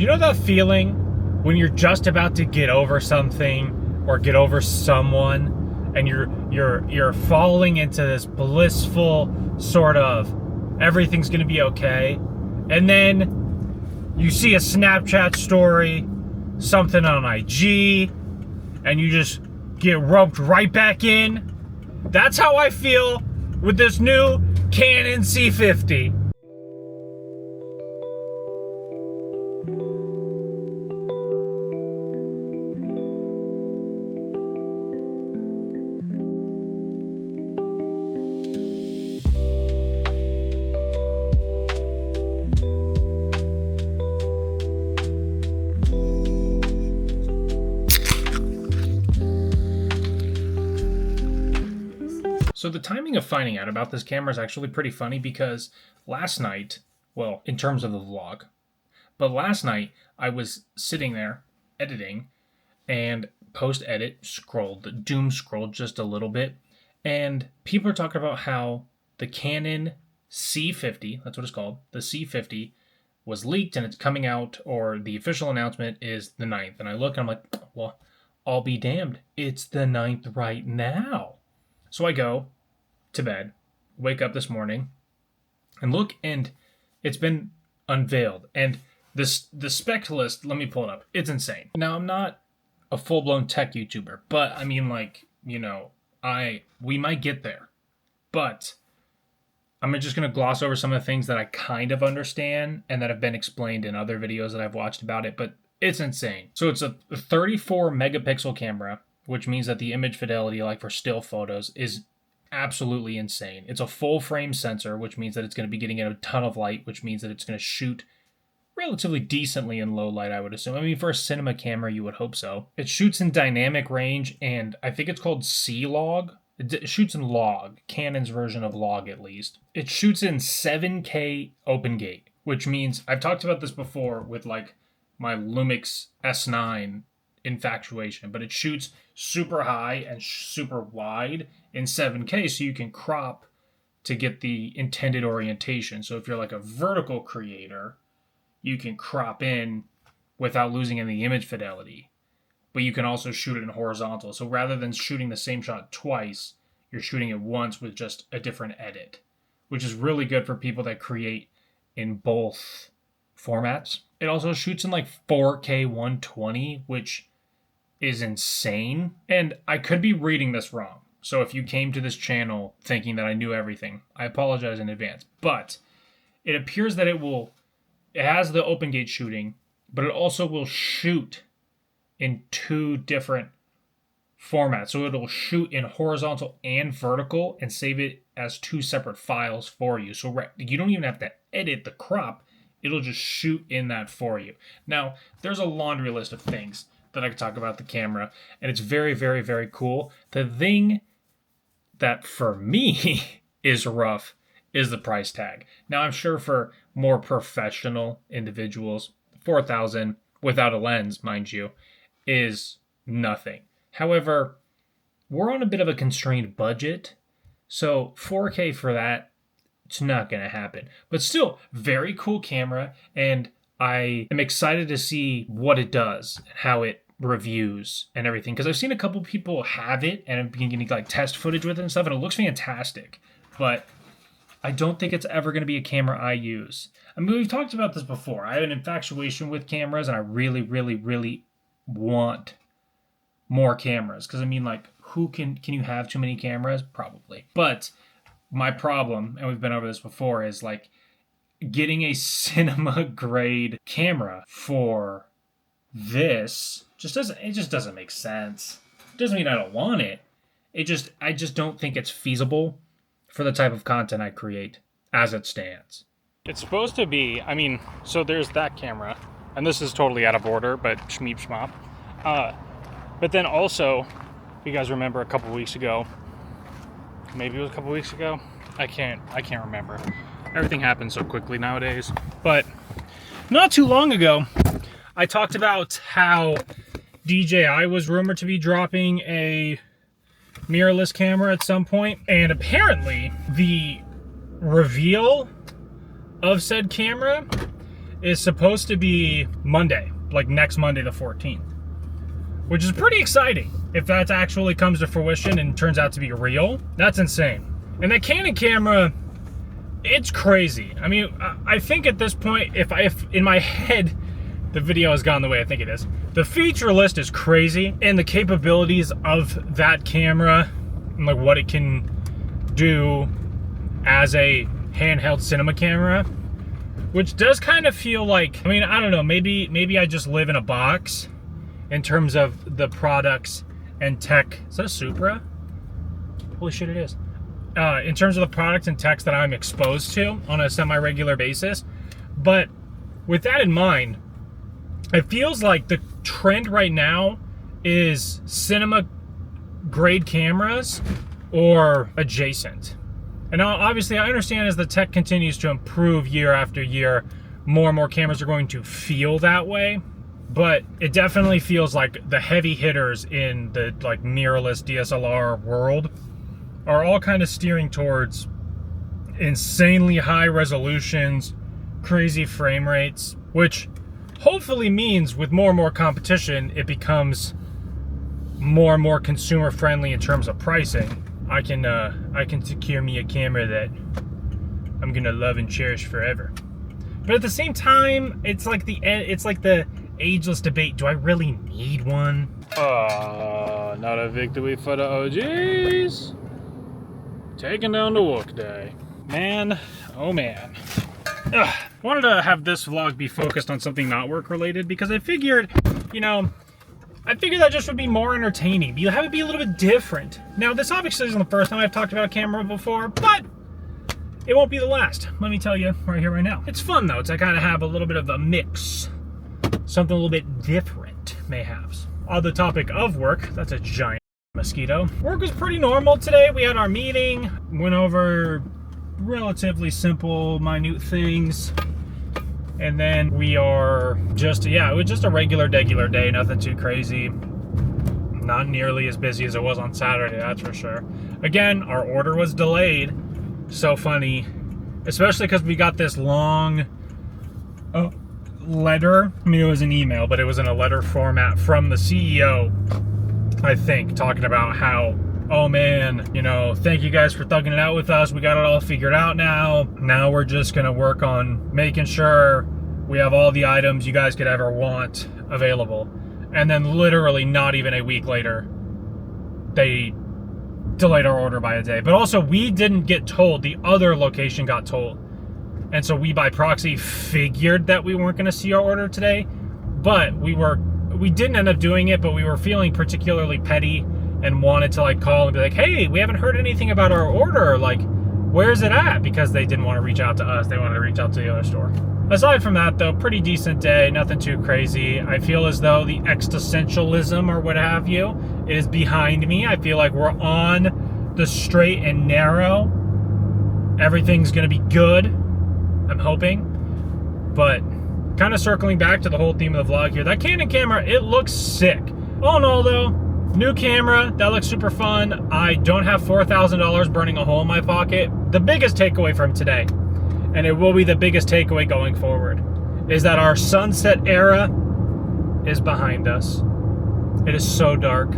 You know that feeling when you're just about to get over something or get over someone, and you're falling into this blissful sort of everything's gonna be okay, and then you see a Snapchat story, something on IG, and you just get roped right back in? That's how I feel with this new Canon C50. So the timing of finding out about this camera is actually pretty funny because last night, well, in terms of the vlog, but last night I was sitting there editing and post-edit doom scrolled just a little bit, and people are talking about how the Canon C50, that's what it's called, the C50 was leaked and it's coming out, or the official announcement is the 9th. And I look and I'm like, well, I'll be damned. It's the 9th right now. So I go to bed, wake up this morning, and look, and it's been unveiled. And the spec list, let me pull it up. It's insane. Now, I'm not a full-blown tech YouTuber, but I mean, like, you know, we might get there. But I'm just going to gloss over some of the things that I kind of understand and that have been explained in other videos that I've watched about it, but it's insane. So it's a 34 megapixel camera, which means that the image fidelity, like for still photos, is absolutely insane. It's a full frame sensor, which means that it's going to be getting in a ton of light, which means that it's going to shoot relatively decently in low light, I would assume. I mean, for a cinema camera, you would hope so. It shoots in dynamic range, and I think it's called C-Log. It shoots in log, Canon's version of log at least. It shoots in 7K open gate, which means, I've talked about this before with like my Lumix S9 infatuation, but it shoots super high and super wide in 7K, so you can crop to get the intended orientation. So if you're like a vertical creator, you can crop in without losing any image fidelity, but you can also shoot it in horizontal. So rather than shooting the same shot twice, you're shooting it once with just a different edit, which is really good for people that create in both formats. It also shoots in like 4K 120, which is insane. And I could be reading this wrong. So if you came to this channel thinking that I knew everything, I apologize in advance. But it appears that it has the open gate shooting, but it also will shoot in two different formats. So it'll shoot in horizontal and vertical and save it as two separate files for you. So you don't even have to edit the crop. It'll just shoot in that for you. Now, there's a laundry list of things that I could talk about the camera, and it's very, very, very cool. The thing that for me is rough is the price tag. Now, I'm sure for more professional individuals, $4,000 without a lens, mind you, is nothing. However, we're on a bit of a constrained budget, so 4K for that, it's not going to happen. But still, very cool camera, and I am excited to see what it does, how it reviews and everything, because I've seen a couple people have it and have been getting like test footage with it and stuff, and it looks fantastic. But I don't think it's ever going to be a camera I use. I mean, we've talked about this before. I have an infatuation with cameras, and I really, really, really want more cameras. Because I mean, like, can you have too many cameras? Probably. But my problem, and we've been over this before, is like getting a cinema grade camera for this just doesn't make sense. It doesn't mean I don't want it. I just don't think it's feasible for the type of content I create as it stands. It's supposed to be, I mean, so there's that camera, and this is totally out of order, but schmeep schmop. But then also, you guys remember a couple weeks ago, maybe it was a couple weeks ago, I can't remember. Everything happens so quickly nowadays. But not too long ago, I talked about how DJI was rumored to be dropping a mirrorless camera at some point, and apparently the reveal of said camera is supposed to be Monday, like next Monday the 14th, which is pretty exciting. If that actually comes to fruition and turns out to be real, that's insane. And that Canon camera, it's crazy. I mean, I think at this point, if in my head, the video has gone the way I think it is, the feature list is crazy, and the capabilities of that camera, and like what it can do as a handheld cinema camera, which does kind of feel like, I mean, I don't know, maybe I just live in a box in terms of the products and tech. Is that a Supra? Holy shit, it is. In terms of the products and techs that I'm exposed to on a semi-regular basis. But with that in mind, it feels like the trend right now is cinema grade cameras or adjacent. And now, obviously, I understand as the tech continues to improve year after year, more and more cameras are going to feel that way. But it definitely feels like the heavy hitters in the like mirrorless DSLR world are all kind of steering towards insanely high resolutions, crazy frame rates, which hopefully means with more and more competition, it becomes more and more consumer friendly in terms of pricing. I can secure me a camera that I'm gonna love and cherish forever. But at the same time, it's like the ageless debate. Do I really need one? Not a victory for the OGs. Taking down the workday. Man, oh man. Ugh. Wanted to have this vlog be focused on something not work related because I figured, that just would be more entertaining. Have it be a little bit different. Now, this obviously isn't the first time I've talked about a camera before, but it won't be the last. Let me tell you right here, right now. It's fun though to kind of have a little bit of a mix. Something a little bit different, mayhaps. On the topic of work, that's a giant mosquito. Work was pretty normal today. We had our meeting, went over relatively simple, minute things. And then we are just, it was just a regular day, nothing too crazy. Not nearly as busy as it was on Saturday, that's for sure. Again, our order was delayed. So funny, especially because we got this long letter. I mean, it was an email, but it was in a letter format from the CEO, I think, talking about how, oh man, thank you guys for thugging it out with us. We got it all figured out now. Now we're just gonna work on making sure we have all the items you guys could ever want available. And then literally not even a week later, they delayed our order by a day. But also we didn't get told, the other location got told. And so we by proxy figured that we weren't gonna see our order today, but we didn't end up doing it, but we were feeling particularly petty and wanted to like call and be like, hey, we haven't heard anything about our order. Like, where's it at? Because they didn't want to reach out to us. They wanted to reach out to the other store. Aside from that though, pretty decent day, nothing too crazy. I feel as though the existentialism or what have you is behind me. I feel like we're on the straight and narrow. Everything's gonna be good, I'm hoping. But kind of circling back to the whole theme of the vlog here, that Canon camera, it looks sick. All in all though, new camera, that looks super fun. I don't have $4,000 burning a hole in my pocket. The biggest takeaway from today, and it will be the biggest takeaway going forward, is that our sunset era is behind us. It is so dark.